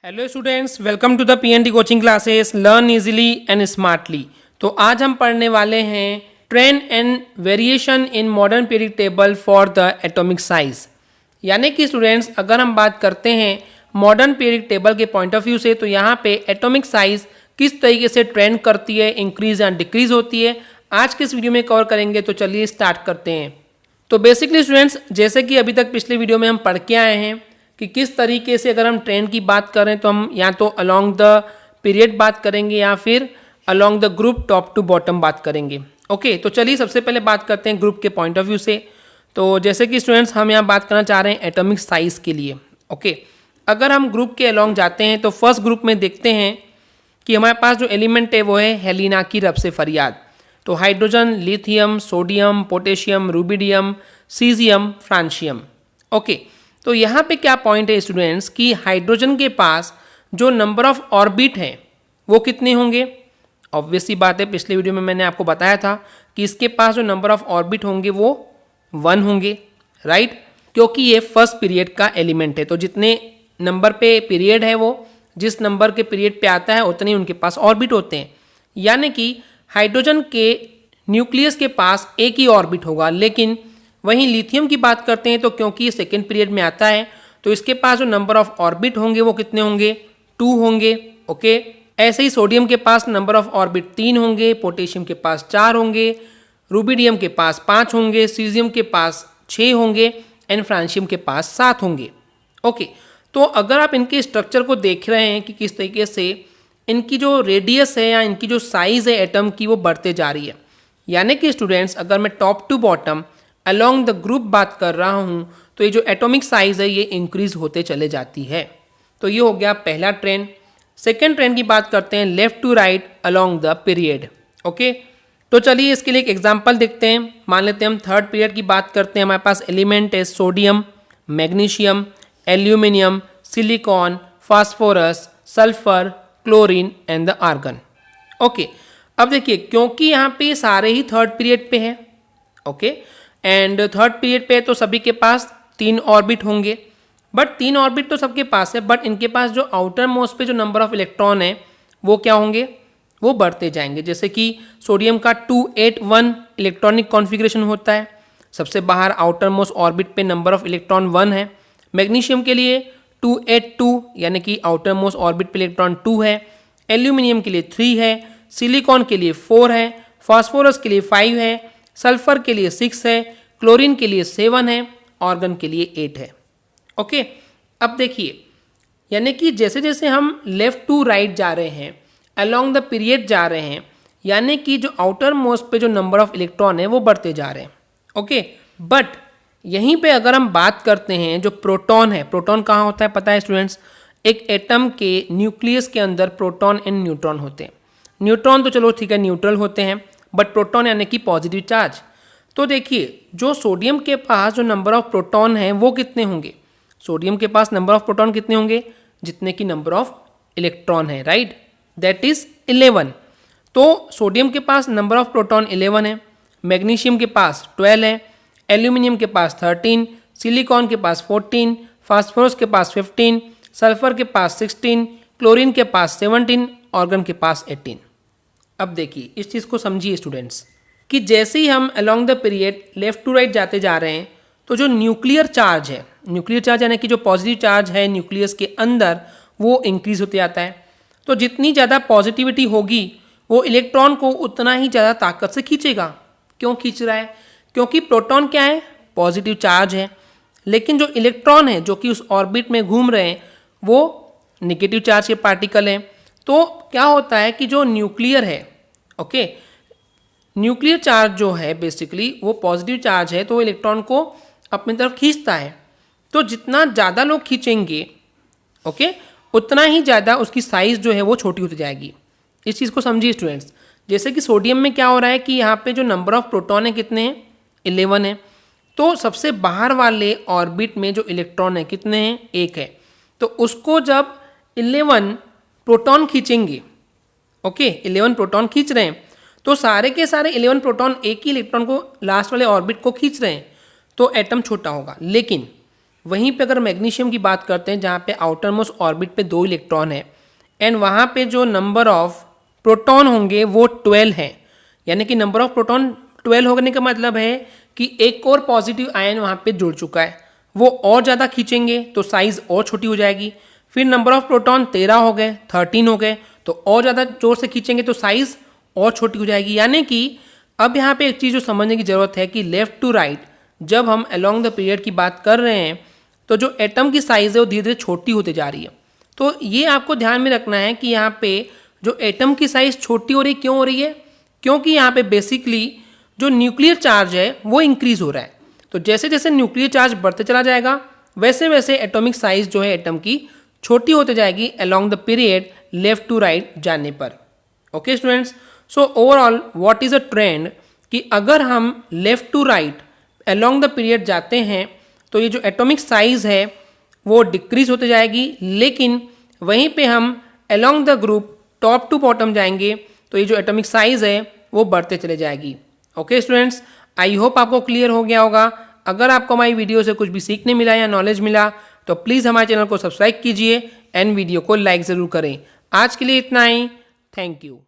Hello students, welcome to the PND coaching classes learn easily and smartly. तो आज हम पढ़ने वाले हैं trend and variation in modern period table for the atomic size. यानी कि स्टूडेंट्स, अगर हम बात करते हैं मॉडर्न पीरियड टेबल के पॉइंट ऑफ व्यू से, तो यहाँ पे एटॉमिक साइज किस तरीके से ट्रेंड करती है, इंक्रीज या डिक्रीज होती है, आज के इस वीडियो में कवर करेंगे। तो चलिए स्टार्ट करते हैं। तो बेसिकली स्टूडेंट्स, जैसे कि अभी तक पिछले वीडियो में हम पढ़ के आए हैं कि किस तरीके से अगर हम ट्रेंड की बात करें तो हम या तो अलोंग द पीरियड बात करेंगे या फिर along the group top to bottom बात करेंगे। ओके, तो चलिए सबसे पहले बात करते हैं ग्रुप के पॉइंट ऑफ व्यू से। तो जैसे कि स्टूडेंट्स, हम यहाँ बात करना चाह रहे हैं एटॉमिक साइज के लिए। ओके, अगर हम ग्रुप के अलोंग जाते हैं तो फर्स्ट ग्रुप में देखते हैं कि हमारे पास जो एलिमेंट है वो है हेलिना की रब से फरियाद। तो hydrogen, lithium, sodium, potassium, rubidium, caesium, francium. Okay, तो यहाँ पे क्या पॉइंट है स्टूडेंट्स कि हाइड्रोजन के पास जो नंबर ऑफ ऑर्बिट हैं वो कितने होंगे। ऑब्वियसली बात है, पिछले वीडियो में मैंने आपको बताया था कि इसके पास जो नंबर ऑफ ऑर्बिट होंगे वो 1 होंगे, राइट, क्योंकि ये फर्स्ट पीरियड का एलिमेंट है। तो जितने नंबर पे पीरियड है वो जिस नंबर के पीरियड पे आता है उतने उनके पास ऑर्बिट होते हैं। यानी कि हाइड्रोजन के न्यूक्लियस के पास एक ही ऑर्बिट होगा, लेकिन वहीं लिथियम की बात करते हैं तो क्योंकि ये सेकेंड पीरियड में आता है तो इसके पास जो नंबर ऑफ ऑर्बिट होंगे वो कितने होंगे, 2 होंगे। ओके, ऐसे ही सोडियम के पास नंबर ऑफ ऑर्बिट 3 होंगे, पोटेशियम के पास 4 होंगे, रूबिडियम के पास 5 होंगे, सीजियम के पास 6 होंगे एंड फ्रांशियम के पास 7 होंगे। ओके, तो अगर आप इनके स्ट्रक्चर को देख रहे हैं कि किस तरीके से इनकी जो रेडियस है या इनकी जो साइज है एटम की वो बढ़ते जा रही है। यानी कि स्टूडेंट्स, अगर मैं top to bottom along the group बात कर रहा हूँ तो ये जो एटॉमिक साइज है ये इंक्रीज होते चले जाती है। तो ये हो गया पहला ट्रेंड। सेकेंड ट्रेंड की बात करते हैं left to right along the period. Okay, तो चलिए इसके लिए एक एग्जांपल देखते हैं। मान लेते हैं हम थर्ड पीरियड की बात करते हैं। हमारे पास एलिमेंट है sodium, magnesium, aluminium, silicon, phosphorus, sulphur, chlorine and the argon. Okay, अब देखिए, क्योंकि यहाँ पे सारे ही थर्ड पीरियड पे है, ओके, एंड थर्ड पीरियड पे तो सभी के पास 3 ऑर्बिट होंगे, बट 3 ऑर्बिट तो सबके पास है, बट इनके पास जो आउटर मोस्ट पे जो नंबर ऑफ इलेक्ट्रॉन है वो क्या होंगे, वो बढ़ते जाएंगे। जैसे कि सोडियम का 281 इलेक्ट्रॉनिक कॉन्फ़िगरेशन होता है, सबसे बाहर आउटर मोस्ट ऑर्बिट पे नंबर ऑफ इलेक्ट्रॉन 1 है। मैग्नीशियम के लिए 282 यानी कि आउटर मोस्ट ऑर्बिट पे इलेक्ट्रॉन 2 है। एल्यूमिनियम के लिए 3 है, सिलिकॉन के लिए 4 है, फास्फोरस के लिए 5 है, सल्फर के लिए 6 है, क्लोरीन के लिए 7 है, ऑर्गन के लिए 8 है। ओके, अब देखिए, यानी कि जैसे जैसे हम लेफ्ट टू राइट जा रहे हैं, अलोंग द पीरियड जा रहे हैं, यानी कि जो आउटर मोस्ट पे जो नंबर ऑफ इलेक्ट्रॉन है वो बढ़ते जा रहे हैं। ओके, बट यहीं पे अगर हम बात करते हैं जो प्रोटॉन है, प्रोटॉन कहाँ होता है पता है स्टूडेंट्स, एक एटम के न्यूक्लियस के अंदर प्रोटॉन एंड न्यूट्रॉन होते हैं। न्यूट्रॉन तो चलो ठीक है, न्यूट्रल होते हैं, बट प्रोटॉन यानी कि पॉजिटिव चार्ज। तो देखिए, जो सोडियम के पास जो नंबर ऑफ प्रोटॉन है वो कितने होंगे, सोडियम के पास नंबर ऑफ प्रोटॉन कितने होंगे, जितने की नंबर ऑफ इलेक्ट्रॉन है, राइट, दैट इज 11। तो सोडियम के पास नंबर ऑफ प्रोटॉन 11 है, मैग्नीशियम के पास 12 है, एल्यूमिनियम के पास 13, सिलिकॉन के पास 14, फास्फोरस के पास 15, सल्फर के पास 16, क्लोरीन के पास 17, ऑर्गन के पास 18। अब देखिए, इस चीज़ को समझिए स्टूडेंट्स कि जैसे ही हम along the period left to right जाते जा रहे हैं तो जो न्यूक्लियर चार्ज है, न्यूक्लियर चार्ज यानी कि जो पॉजिटिव चार्ज है न्यूक्लियस के अंदर, वो इंक्रीज होते जाता है। तो जितनी ज़्यादा पॉजिटिविटी होगी वो इलेक्ट्रॉन को उतना ही ज़्यादा ताकत से खींचेगा। क्यों खींच रहा है, क्योंकि प्रोटॉन क्या है, पॉजिटिव चार्ज है, लेकिन जो इलेक्ट्रॉन है जो कि उस ऑर्बिट में घूम रहे हैं वो नेगेटिव चार्ज के पार्टिकल हैं। तो क्या होता है कि जो न्यूक्लियर है, ओके, न्यूक्लियर चार्ज जो है बेसिकली वो पॉजिटिव चार्ज है, तो इलेक्ट्रॉन को अपनी तरफ खींचता है। तो जितना ज़्यादा लोग खींचेंगे, ओके, उतना ही ज़्यादा उसकी साइज़ जो है वो छोटी होती जाएगी। इस चीज़ को समझिए स्टूडेंट्स। जैसे कि सोडियम में क्या हो रहा है कि यहाँ पे जो नंबर ऑफ प्रोटॉन है कितने हैं, 11 है, तो सबसे बाहर वाले ऑर्बिट में जो इलेक्ट्रॉन है कितने हैं, 1 है। तो उसको जब 11 प्रोटॉन खींचेंगे, ओके, 11 प्रोटॉन खींच रहे हैं, तो सारे के सारे 11 प्रोटॉन एक ही इलेक्ट्रॉन को लास्ट वाले ऑर्बिट को खींच रहे हैं, तो एटम छोटा होगा। लेकिन वहीं पे अगर मैग्नीशियम की बात करते हैं जहाँ पे आउटर मोस्ट ऑर्बिट पे 2 इलेक्ट्रॉन है एंड वहाँ पे जो नंबर ऑफ प्रोटॉन होंगे वो 12 है, यानी कि नंबर ऑफ प्रोटॉन 12 होने का मतलब है कि एक और पॉजिटिव आयन वहाँ पे जुड़ चुका है, वो और ज़्यादा खींचेंगे तो साइज़ और छोटी हो जाएगी। फिर नंबर ऑफ प्रोटॉन 13 हो गए, 13 हो गए, तो और ज़्यादा जोर से खींचेंगे तो साइज़ और छोटी हो जाएगी। यानी कि अब यहाँ पे एक चीज़ जो समझने की ज़रूरत है कि लेफ्ट टू राइट जब हम अलोंग द पीरियड की बात कर रहे हैं तो जो एटम की साइज़ है वो धीरे धीरे छोटी होती जा रही है। तो ये आपको ध्यान में रखना है कि यहाँ पे जो एटम की साइज़ छोटी हो रही है, क्यों हो रही है? क्योंकि यहाँ पे बेसिकली जो न्यूक्लियर चार्ज है वो इंक्रीज हो रहा है। तो जैसे जैसे न्यूक्लियर चार्ज बढ़ते चला जाएगा वैसे वैसे एटॉमिक साइज जो है एटम की छोटी होते जाएगी along the period left to right जाने पर। Okay students, so overall what is a trend कि अगर हम left to right along the period जाते हैं तो ये जो एटॉमिक साइज है वो डिक्रीज होते जाएगी, लेकिन वहीं पे हम along the group top to bottom जाएंगे तो ये जो एटॉमिक साइज है वो बढ़ते चले जाएगी। ओके स्टूडेंट्स, आई होप आपको क्लियर हो गया होगा। अगर आपको हमारी वीडियो से कुछ भी सीखने मिला या नॉलेज मिला तो प्लीज़ हमारे चैनल को सब्सक्राइब कीजिए एंड वीडियो को लाइक ज़रूर करें। आज के लिए इतना ही, थैंक यू।